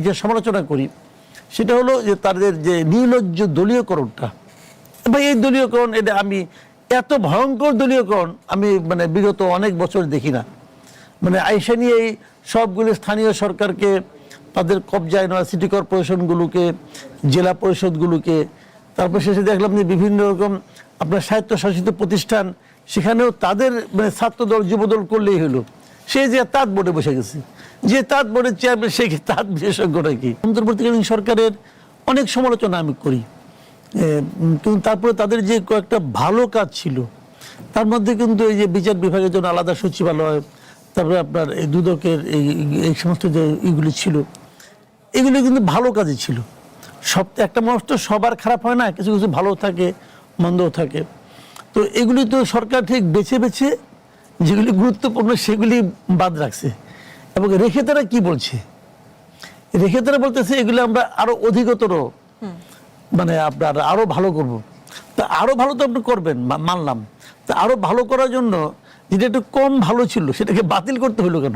যে সমালোচনা করি সেটা হলো যে তাদের যে নির্লজ্জ দলীয়করণটা। ভাই এই দলীয়করণ, এটা আমি এত ভয়ঙ্কর দলীয়করণ আমি মানে বিগত অনেক বছর দেখি না। মানে আইসা নিয়ে এই সবগুলি স্থানীয় সরকারকে তাদের কবজায় নেওয়া, সিটি কর্পোরেশনগুলোকে, জেলা পরিষদগুলোকে, তারপর শেষে দেখলাম যে বিভিন্ন রকম আপনার স্বায়ত্তশাসিত প্রতিষ্ঠান, সেখানেও তাদের মানে ছাত্রদল যুবদল করলেই হলো। সে যে তাঁত বোর্ডে বসে গেছে, যে তাঁত বোর্ডের চেয়ারম্যান সে কি তাঁত বিশেষজ্ঞ নাকি? অন্তর্বর্তীকালীন সরকারের অনেক সমালোচনা আমি করি, কিন্তু তারপরে তাদের যে কয়েকটা ভালো কাজ ছিল তার মধ্যে কিন্তু এই যে বিচার বিভাগের জন্য আলাদা সচিবালয়, তারপরে আপনার এই দুদকের এই সমস্ত যে এইগুলি ছিল, এগুলো কিন্তু ভালো কাজই ছিল। সব একটা মানুষ তো সবার খারাপ হয় না, কিছু কিছু ভালো থাকে, মন্দও থাকে। তো এগুলি তো সরকার ঠিক বেছে বেছে যেগুলি গুরুত্বপূর্ণ সেগুলি বাদ রাখছে। এবং রেখে তারা কি বলছে, রেখে তারা বলতেছে এগুলো আমরা আরো অধিকতর মানে আপনার আরো ভালো করব। তা আরো ভালো তো আপনি করবেন, মানলাম। তা আরো ভালো করার জন্য যেটা একটু কম ভালো ছিল সেটাকে বাতিল করতে হলো কেন?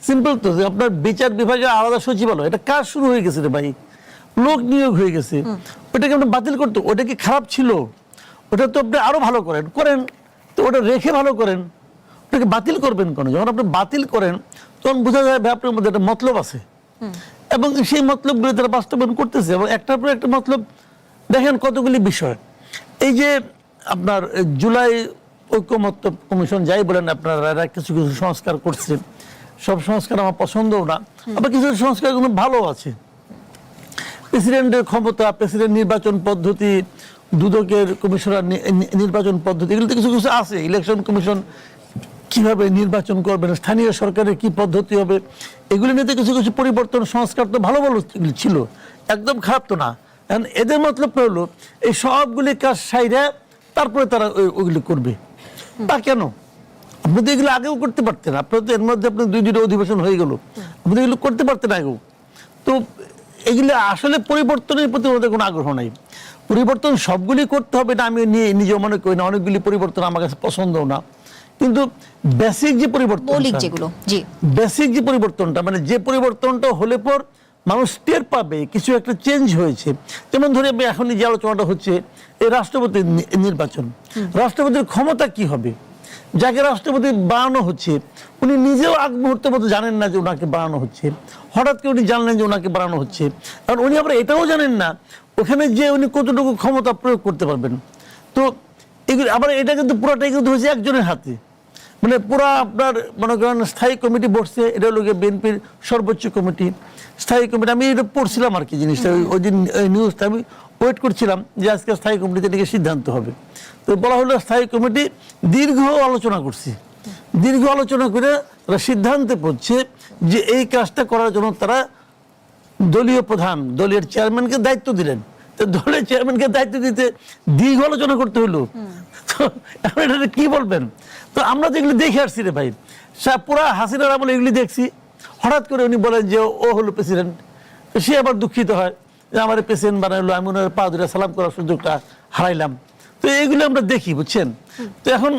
সিম্পল তো, যে আপনার বিচার বিভাগের আলাদা সচিবালয়, এটা কাজ শুরু হয়ে গেছে রে ভাই, লোক নিয়োগ হয়ে গেছে, ওটাকে আপনি বাতিল করতে, ওটা কি খারাপ ছিল? ওটা তো আপনি আরো ভালো করেন, তো ওটা রেখে ভালো করেন, ওটাকে বাতিল করবেন কেন? যখন আপনি বাতিল করেন তখন বোঝা যাবে আপনার মধ্যে একটা মতলব আছে, এবং সেই মতলবগুলো তারা বাস্তবায়ন করতেছে। এবং একটার পর একটা মতলব, দেখেন কতগুলি বিষয়। এই যে আপনার জুলাই ঐক্যমত্য কমিশন যাই বলেন আপনারা, কিছু কিছু সংস্কার করছে, সব সংস্কার আমার পছন্দও না, আবার কিছু সংস্কারগুলো ভালো আছে। প্রেসিডেন্টের ক্ষমতা, প্রেসিডেন্ট নির্বাচন পদ্ধতি, দুদকের কমিশনার নির্বাচন পদ্ধতি, এগুলোতে কিছু কিছু আছে। ইলেকশন কমিশন কিভাবে নির্বাচন করবেন, স্থানীয় সরকারের কি পদ্ধতি হবে, এগুলি নিয়ে কিছু কিছু পরিবর্তন সংস্কার তো ভালো ভালো ছিল, একদম খারাপ তো না। এখন এদের মতলব হলো এই সবগুলি কাজ সাইরা তারপরে তারা ওইগুলি করবে। তা কেন? আপনি তো এগুলো আগেও করতে পারতেন, আপনার তো এর মধ্যে আপনার 2 অধিবেশন হয়ে গেল, আপনি এগুলো করতে পারতেন আগেও। তো এগুলো আসলে পরিবর্তনের প্রতি ওদের কোনো আগ্রহ নাই। পরিবর্তন সবগুলি করতে হবে না আমি নিজেও মনে করি না, অনেকগুলি পরিবর্তন আমার কাছে পছন্দও না। কিন্তু বেসিক যে পরিবর্তন, বেসিক যে পরিবর্তনটা, মানে যে পরিবর্তনটা হলে পর মানুষ টের পাবে কিছু একটা চেঞ্জ হয়েছে। যেমন ধরে এখন যে আলোচনাটা হচ্ছে এই রাষ্ট্রপতির নির্বাচন, রাষ্ট্রপতির ক্ষমতা কি হবে? যাকে রাষ্ট্রপতি বানানো হচ্ছে উনি নিজেও আগ মুহূর্তের মতো জানেন না যে ওনাকে বানানো হচ্ছে, হঠাৎ করে উনি জানলেন যে ওনাকে বানানো হচ্ছে। কারণ উনি আবার এটাও জানেন না ওখানে যে উনি কতটুকু ক্ষমতা প্রয়োগ করতে পারবেন। তো এগুলো আবার এটা কিন্তু পুরোটাই কিন্তু হয়েছে একজনের হাতে। মানে পুরা আপনার মনে করেন স্থায়ী কমিটি বসছে, এটা হলো বিএনপির সর্বোচ্চ কমিটি, স্থায়ী কমিটি। আমি এটা পড়ছিলাম আর কি জিনিসটা, ওই দিন নিউজটা আমি ওয়েট করছিলাম যে আজকে স্থায়ী কমিটিতে নাকি সিদ্ধান্ত হবে। তো বলা হলো স্থায়ী কমিটি দীর্ঘ আলোচনা করছে, দীর্ঘ আলোচনা করে তারা সিদ্ধান্তে পড়ছে যে এই কাজটা করার জন্য তারা দলীয় প্রধান, দলীয় চেয়ারম্যানকে দায়িত্ব দিলেন। তো দলের চেয়ারম্যানকে দায়িত্ব দিতে দীর্ঘ আলোচনা করতে হলো। তো এখন এটা কি বলবেন? তো আমরা তো এগুলি দেখে আসছি রে ভাই, পুরা হাসিনার আমলে এগুলি দেখছি। হঠাৎ করে উনি বলেন যে ও হলো প্রেসিডেন্ট, সে আবার দুঃখিত হয় যে আমার প্রেসিডেন্ট বানাইলো, আমি ওনার পা ধরে সালাম করার সুযোগটা হারাইলাম। তো এইগুলো আমরা দেখি, বুঝছেন? তো এখন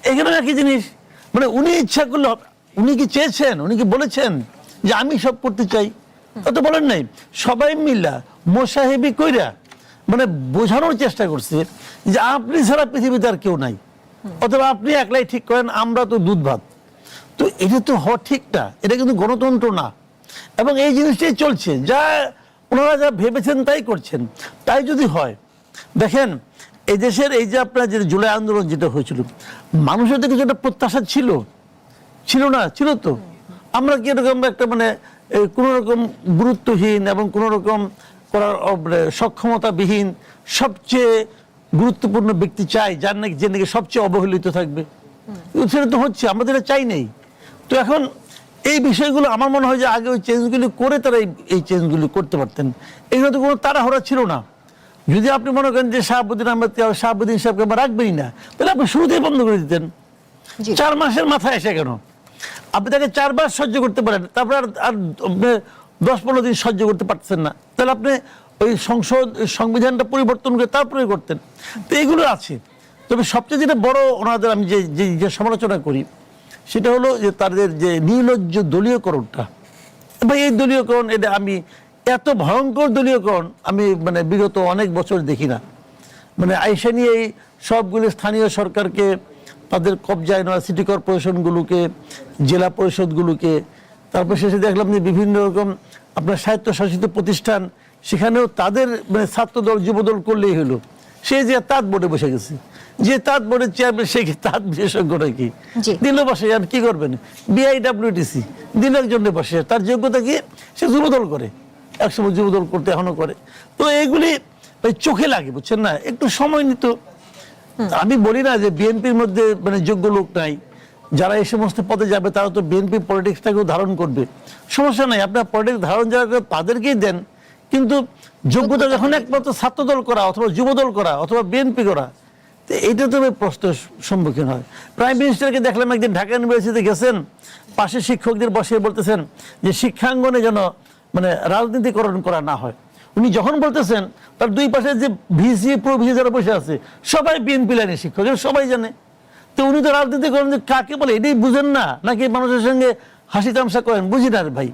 এখানে একই জিনিস, মানে উনি ইচ্ছা করলে, উনি কি চেয়েছেন, উনি কি বলেছেন যে আমি সব করতে চাই? তা তো বলেন নাই। সবাই মিলা মোসাহেবি কইরা মানে বোঝানোর চেষ্টা করছে যে আপনি ছাড়া পৃথিবীতে আর কেউ নাই, অথবা আপনি একলাই ঠিক করেন, আমরা তো দুধ ভাত। তো এটা তো হওয়া ঠিক না, এটা কিন্তু গণতন্ত্র না। এবং এই জিনিসটাই চলছে, যা ওনারা যা ভেবেছেন তাই করছেন। তাই যদি হয়, দেখেন এই দেশের এই যে আপনার যে জুলাই আন্দোলন যেটা হয়েছিল, মানুষের তো কিছু একটা প্রত্যাশা ছিল, ছিল না? ছিল তো। আমরা কি এরকম একটা মানে কোনো রকম গুরুত্বহীন এবং কোনো রকম করার সক্ষমতাবিহীন সবচেয়ে গুরুত্বপূর্ণ ব্যক্তি চাই, যার নাকি যে নাকি সবচেয়ে অবহেলিত থাকবে? সেটা তো হচ্ছে, আমরা যেটা চাই নেই। তো এখন এই বিষয়গুলো আমার মনে হয় যে আগে ওই চেঞ্জগুলি করে তারা এই চেঞ্জগুলি করতে পারতেন। এগুলো তো কোনো তাড়াহুড়া ছিল না। যদি আপনি মনে করেন যে শাহাবুদ্দিন আহমেদ শাহাবুদ্দিন সাহেবকে আমরা রাখবেনই না, তাহলে আপনি শুরুতেই বন্ধ করে দিতেন। 4 মাসের মাথায় এসে কেন? আপনি তাকে 4 মাস সহ্য করতে পারেন, তারপরে আর 10-15 দিন সহ্য করতে পারতেছেন না, তাহলে আপনি ওই সংবিধানটা পরিবর্তন করে তারপরে করতেন। তো এইগুলো আছে। তবে সবচেয়ে যেটা বড় ওনাদের আমি যে সমালোচনা করি সেটা হলো যে তাদের যে নির্লজ্জ দলীয়করণটা, ভাই এই দলীয়করণ, এটা আমি এত ভয়ঙ্কর দলীয়করণ আমি মানে বিগত অনেক বছর দেখি না। মানে আইসা নিয়ে এই সবগুলো স্থানীয় সরকারকে তাদের কবজায় নেওয়া, সিটি কর্পোরেশনগুলোকে, জেলা পরিষদগুলোকে, তারপর শেষে দেখলাম যে বিভিন্ন রকম আপনার স্বায়ত্তশাসিত প্রতিষ্ঠান, সেখানেও তাদের মানে ছাত্রদল যুবদল করলেই হলো। সে যে তাঁত বোর্ডে বসে গেছে, যে তাঁত বোর্ডের চেয়ারম্যান সে কি তাঁত বিশেষজ্ঞ নাকি? দিল বসে, আর কি করবেন? বিআইডব্লিউটিসি দিল একজনে বসে, তার যোগ্যতা কি? সে যুবদল করে, একসময় যুবদল করতে এখনো করে। তো এইগুলি চোখে লাগে, বুঝছেন না? একটু সময় নিত। আমি বলি না যে বিএনপির মধ্যে মানে যোগ্য লোক নাই, যারা এই সমস্ত পদে যাবে তারা তো বিএনপি পলিটিক্সটাকেও ধারণ করবে, সমস্যা নাই, আপনার পলিটিক্স ধারণ যারা তাদেরকেই দেন। কিন্তু যোগ্যতা যখন একমাত্র ছাত্রদল করা অথবা যুবদল করা অথবা বিএনপি করা, তো এইটা তো প্রশ্নের সম্মুখীন হয়। প্রাইম মিনিস্টারকে দেখলাম একদিন ঢাকা ইউনিভার্সিটিতে গেছেন, পাশে শিক্ষকদের বসে বলতেছেন যে শিক্ষাঙ্গনে যেন মানে রাজনীতিকরণ করা না হয়। উনি যখন বলতেছেন, তার দুই পাশে যে ভিসি প্রো ভিসি যারা বসে আছে সবাই বিএনপি লাইনের শিক্ষক, সবাই জানে। তো উনি তো রাজনীতি করেন যে কাকে বলে এটাই বুঝেন না, নাকি মানুষের সঙ্গে হাসি তামসা করেন? বুঝি না ভাই।